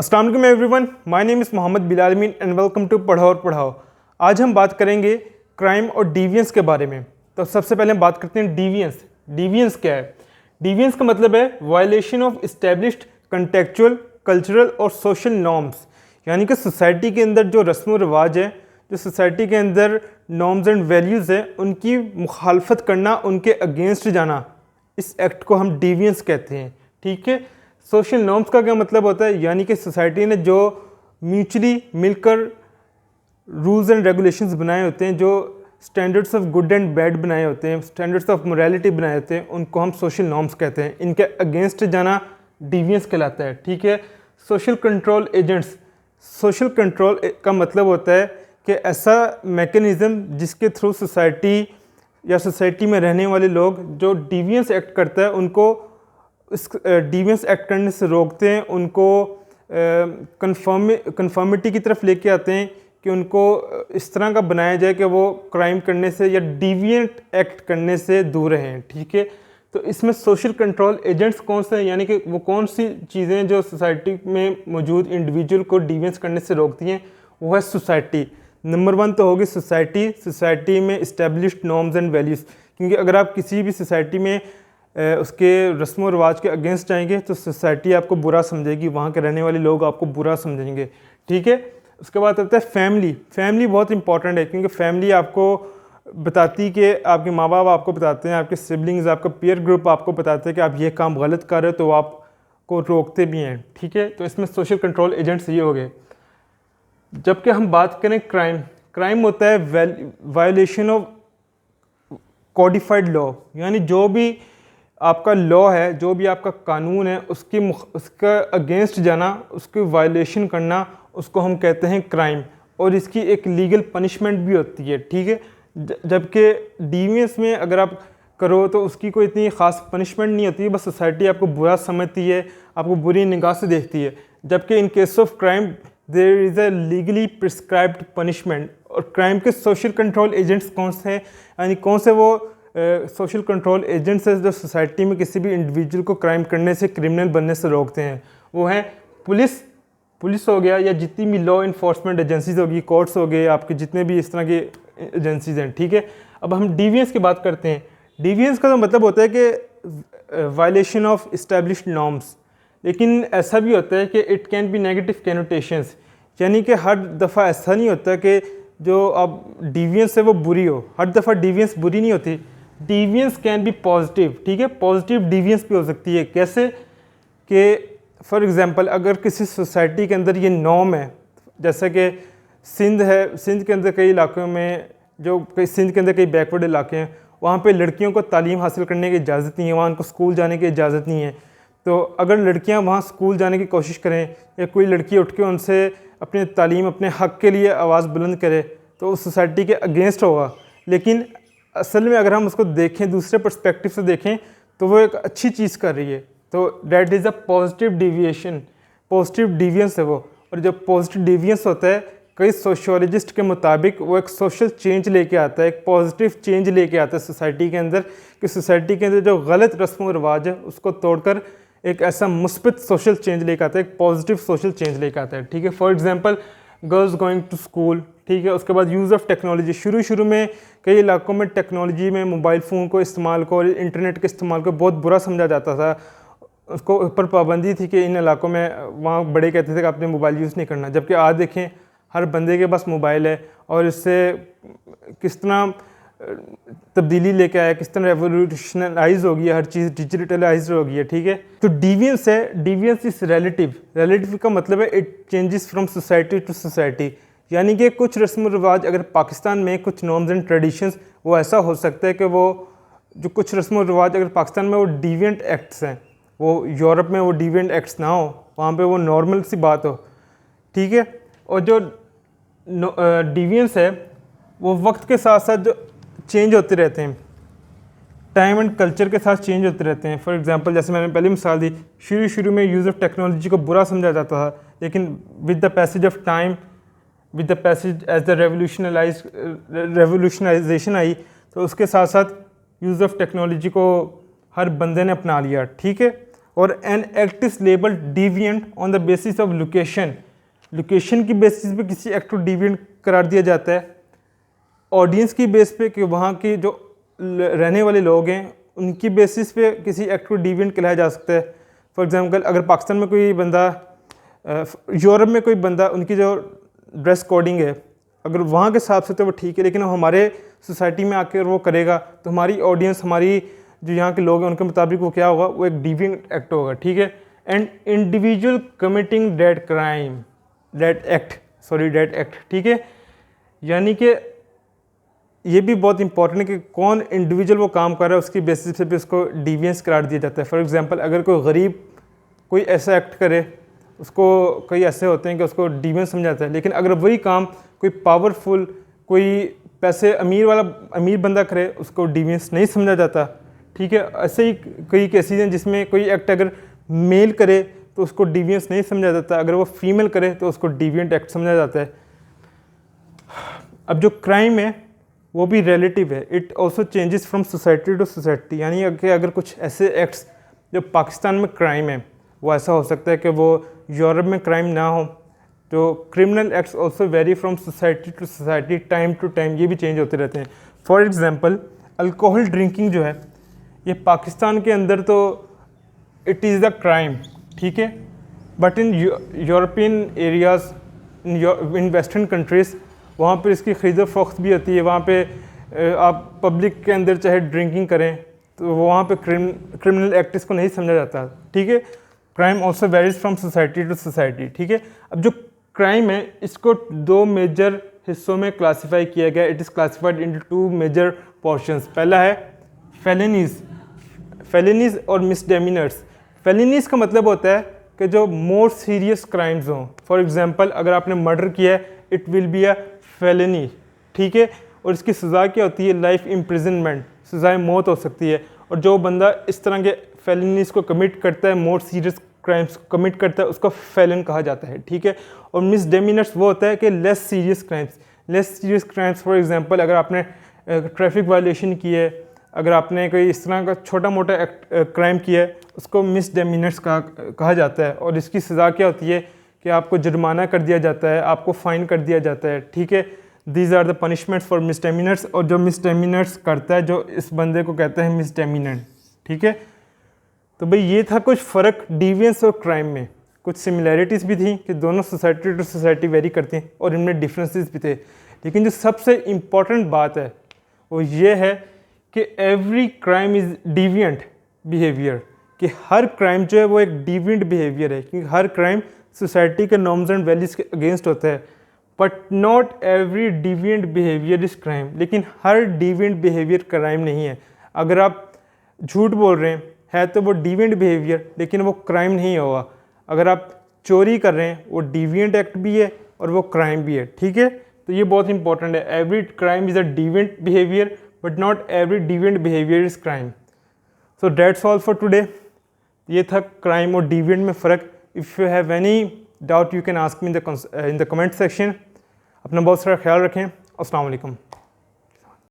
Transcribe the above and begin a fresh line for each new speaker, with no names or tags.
अस्सलाम वालेकुम everyone, my name is Mohammad Bilal Amin and welcome to Padho aur पढ़ाओ। आज हम बात करेंगे क्राइम और डिवियंस के बारे में। तो सबसे पहले हम बात करते हैं डिवियंस। डिवियंस क्या है? डिवियंस का मतलब है violation of established contextual, cultural और सोशल नॉर्म्स, यानी कि सोसाइटी के अंदर जो रस्म व रिवाज है, जो सोसाइटी के अंदर नॉर्म्स एंड वैल्यूज़ हैं, उनकी मुखालफत करना, उनके अगेंस्ट जाना, इस एक्ट को हम डिवियंस कहते हैं। ठीक है। सोशल नॉर्म्स का क्या मतलब होता है? यानी कि सोसाइटी ने जो म्यूचुअली मिलकर रूल्स एंड रेगुलेशंस बनाए होते हैं, जो standards of good and bad बनाए होते हैं, स्टैंडर्ड्स ऑफ मोरालिटी बनाए होते हैं, उनको हम सोशल नॉर्म्स कहते हैं। इनके अगेंस्ट जाना डिवियंस कहलाता है। ठीक है। Social control agents, social control का मतलब होता है कि ऐसा मैकेनिज़्म जिसके थ्रू सोसाइटी या सोसाइटी में रहने वाले लोग जो डिवियंस एक्ट करता है उनको इस डिवियंस एक्ट करने से रोकते हैं, उनको कन्फर्मिटी की तरफ लेके आते हैं कि उनको इस तरह का बनाया जाए कि वो क्राइम करने से या डिविएंट एक्ट करने से दूर रहें। ठीक है। तो इसमें सोशल कंट्रोल एजेंट्स कौन से हैं, यानी कि वो कौन सी चीज़ें जो सोसाइटी में मौजूद इंडिविजुअल को डिविएंस करने से रोकती हैं, वो है सोसाइटी। नंबर 1 तो होगी सोसाइटी। सोसाइटी में इस्टेब्लिश्ड नॉर्म्स एंड वैल्यूज़, क्योंकि अगर आप किसी भी सोसाइटी में उसके रस्म व रिवाज के अगेंस्ट जाएंगे तो सोसाइटी आपको बुरा समझेगी, वहाँ के रहने वाले लोग आपको बुरा समझेंगे। ठीक है। उसके बाद आता है फैमिली। फैमिली बहुत इंपॉर्टेंट है, क्योंकि फैमिली आपको बताती कि आपके माँ बाप आपको बताते हैं, आपके सिबलिंग्स, आपका पीयर ग्रुप आपको बताते हैं कि आप ये काम गलत कर रहे हो, तो आपको रोकते भी हैं। ठीक है। तो इसमें सोशल कंट्रोल एजेंट्स ये हो गए। जबकि हम बात करें क्राइम, क्राइम होता है वायलेशन ऑफ कोडिफाइड लॉ, यानी जो भी आपका लॉ है, जो भी आपका कानून है, उसका अगेंस्ट जाना, उसकी वायलेशन करना, उसको हम कहते हैं क्राइम, और इसकी एक लीगल पनिशमेंट भी होती है। ठीक है। जबकि डिवियंस में अगर आप करो तो उसकी कोई इतनी ख़ास पनिशमेंट नहीं होती है, बस सोसाइटी आपको बुरा समझती है, आपको बुरी निगाह से देखती है। जबकि in case of crime there is a legally prescribed punishment. और क्राइम के सोशल कंट्रोल एजेंट्स कौन से हैं, यानी कौन से वो सोशल कंट्रोल एजेंट्स है जो सोसाइटी में किसी भी इंडिविजुअल को क्राइम करने से, क्रिमिनल बनने से रोकते हैं? वो हैं पुलिस हो गया, या जितनी भी लॉ इन्फोर्समेंट एजेंसीज होगी, कोर्ट्स हो गए, आपके जितने भी इस तरह के एजेंसीज हैं। ठीक है। अब हम डिवियंस की बात करते हैं। डिवियंस का तो मतलब होता है कि वायलेशन ऑफ इस्टेब्लिश्ड नॉर्म्स, लेकिन ऐसा भी होता है कि इट कैन बी नेगेटिव कैनोटेशंस, यानी कि हर दफ़ा ऐसा नहीं होता कि जो अब डिवियंस है वो बुरी हो। हर दफ़ा डिवियंस बुरी नहीं होती। Deviance can be positive. ठीक है। पॉजिटिव डिवियंस भी हो सकती है। कैसे कि फॉर एग्जांपल अगर किसी सोसाइटी के अंदर ये नॉर्म है, जैसे कि सिंध है, सिंध के अंदर कई इलाकों में, सिंध के अंदर कई बैकवर्ड इलाके हैं, वहाँ पे लड़कियों को तालीम हासिल करने की इजाज़त नहीं है, वहाँ उनको स्कूल जाने की इजाज़त नहीं है। तो अगर लड़कियाँ वहाँ स्कूल जाने की कोशिश करें, या कोई लड़की उठ के उनसे अपने तालीम, अपने हक़ के लिए आवाज़ बुलंद करे, तो उस सोसाइटी के अगेंस्ट होगा। लेकिन असल में अगर हम उसको देखें, दूसरे पर्सपेक्टिव से देखें, तो वो एक अच्छी चीज़ कर रही है। तो that is a positive deviation, positive deviance है वो। और जब पॉजिटिव डिवियंस होता है, कई सोशियोलॉजिस्ट के मुताबिक वो एक सोशल चेंज लेके आता है, एक पॉजिटिव चेंज लेके आता है सोसाइटी के अंदर, कि सोसाइटी के अंदर जो गलत रस्म व रिवाज है उसको तोड़कर एक ऐसा मुस्बित सोशल चेंज लेके आता है, एक पॉजिटिव सोशल चेंज लेके आता है। ठीक है। For example girls going to school. ठीक है। उसके बाद यूज़ ऑफ टेक्नोलॉजी, शुरू में कई इलाकों में टेक्नोलॉजी में मोबाइल फ़ोन को इस्तेमाल को और इंटरनेट के इस्तेमाल को बहुत बुरा समझा जाता था। उसको ऊपर पाबंदी थी कि इन इलाकों में, वहाँ बड़े कहते थे कि आपने मोबाइल यूज़ नहीं करना। जबकि आज देखें हर बंदे के पास मोबाइल है, और इससे किस तरह तब्दीली लेके आया, किस तरह रेवोल्यूशनलाइज हो गई है, हर चीज़ डिजिटलाइज हो गई है। ठीक है। तो डिवियंस है, डिवियंस इज रिलेटिव। रिलेटिव का मतलब है it changes from society to society, यानी कि कुछ रस्म रिवाज अगर पाकिस्तान में, कुछ नॉर्म्स एंड ट्रेडिशंस, वो ऐसा हो सकता है कि वो जो कुछ रस्म रिवाज अगर पाकिस्तान में वो डिविएंट एक्ट्स हैं, वो यूरोप में वो डिविएंट एक्ट्स ना हो, वहाँ पे वो नॉर्मल सी बात हो। ठीक है। और जो डिवियंस है वो वक्त के साथ साथ जो चेंज होते रहते हैं, टाइम एंड कल्चर के साथ चेंज होते रहते हैं। फॉर एग्जांपल जैसे मैंने पहली मिसाल दी, शुरू में यूज़ ऑफ टेक्नोलॉजी को बुरा समझा जाता था, लेकिन with the passage of time, with the passage as the revolutionization आई, तो उसके साथ साथ यूज़ ऑफ टेक्नोलॉजी को हर बंदे ने अपना लिया। ठीक है। और an act is label deviant on the basis of location, location की बेसिस पे किसी एक्ट को डिविएंट करार दिया जाता है, ऑडियंस की बेस पे कि वहाँ के जो रहने वाले लोग हैं उनकी बेसिस पे किसी एक्ट को डिविएंट कहलाया जा सकता है। फॉर एग्जांपल अगर पाकिस्तान में कोई बंदा, यूरोप में कोई बंदा, उनकी जो ड्रेस कोडिंग है अगर वहाँ के हिसाब से तो वो ठीक है, लेकिन हमारे सोसाइटी में आकर वो करेगा तो हमारी ऑडियंस, हमारी जो यहाँ के लोग हैं उनके मुताबिक वो क्या होगा, वो एक डिविएंट एक्ट होगा, ठीक है। And individual committing that crime, that act, ठीक है। यानी कि ये भी बहुत इंपॉर्टेंट है कि कौन इंडिविजुअल वो काम कर रहा है, उसकी बेसिस पे उसको डिविएंस करार दिया जाता है। फॉर एग्जांपल अगर कोई गरीब कोई ऐसा एक्ट करे, उसको कई ऐसे होते हैं कि उसको डिविएंस समझाता है, लेकिन अगर वही काम कोई पावरफुल, कोई पैसे अमीर बंदा करे, उसको डिविएंस नहीं समझा जाता, ठीक है। ऐसे ही कई केसेस हैं जिसमें कोई एक्ट अगर मेल करे तो उसको डिविएंस नहीं समझा जाता, अगर वो फीमेल करे तो उसको डिविएंट एक्ट समझा जाता है। अब जो क्राइम है वो भी रिलेटिव है, it also changes from society to society. यानी कि अगर कुछ ऐसे एक्ट्स जो पाकिस्तान में क्राइम है वो ऐसा हो सकता है कि वो यूरोप में क्राइम ना हो। तो criminal acts also vary from society to society, time to time, ये भी चेंज होते रहते हैं। फॉर एग्जांपल अल्कोहल ड्रिंकिंग जो है ये पाकिस्तान के अंदर तो इट इज़ द क्राइम, ठीक है, but in European areas, in western countries वहाँ पर इसकी खरीद फरोख्त भी होती है। वहाँ पे आप पब्लिक के अंदर चाहे ड्रिंकिंग करें तो वहाँ पे क्रिमिनल एक्ट इसको नहीं समझा जाता, ठीक है। Crime also varies from society to society, ठीक है। अब जो क्राइम है इसको दो मेजर हिस्सों में क्लासीफाई किया गया, it is classified into two major portions. पहला है फेलिनीज और मिसडेमिनर्स। फेलिनीज का मतलब होता है कि जो मोर सीरियस क्राइम्स हों। फॉर एग्जांपल अगर आपने मर्डर किया है it will be a Fellini, ठीक है, और इसकी सज़ा क्या होती है, लाइफ इम्प्रिजनमेंट, सज़ाए मौत हो सकती है। और जो बंदा इस तरह के फेलिनीज को कमिट करता है, मोर सीरियस क्राइम्स को कमिट करता है, उसको फेलन कहा जाता है, ठीक है। और मिसडेमिनर्स वो होता है कि less serious crimes, for example अगर आपने ट्रैफिक वायलेशन की है, अगर आपने कोई इस तरह का छोटा मोटा क्राइम किया है, उसको मिसडेमिनर्स कहा जाता है। और इसकी सज़ा क्या होती है कि आपको जुर्माना कर दिया जाता है, आपको फ़ाइन कर दिया जाता है, ठीक है। These are the punishments for misdemeanors. और जो मिसडेमिनर्स करता है, जो इस बंदे को कहते हैं मिसडेमिनेंट, ठीक है। तो भाई ये था कुछ फ़र्क डिविएंस और क्राइम में। कुछ सिमिलैरिटीज़ भी थी कि दोनों सोसाइटी टू सोसाइटी वेरी करती हैं और इनमें डिफरेंसेस भी थे, लेकिन जो सबसे इम्पॉर्टेंट बात है वो ये है कि every crime is deviant behaviour, कि हर क्राइम जो है वो एक डिविएंट बिहेवियर है, क्योंकि हर क्राइम सोसाइटी के नॉर्म्स एंड वैल्यूज़ के अगेंस्ट होता है। But not every deviant behaviour is crime, लेकिन हर डिविएंट बिहेवियर क्राइम नहीं है। अगर आप झूठ बोल रहे हैं है तो वो डिविएंट बिहेवियर, लेकिन वो क्राइम नहीं होगा। अगर आप चोरी कर रहे हैं वो डिविएंट एक्ट भी है और वो क्राइम भी है, ठीक है। तो ये बहुत इंपॉर्टेंट है, every crime is a deviant behaviour but not every deviant behaviour is crime. So that's all for today. ये था क्राइम और डिविएंट में फ़र्क। If you have any doubt you can ask me in the comment section. अपना बहुत सारा ख्याल रखें। अस्सलाम वालेकुम।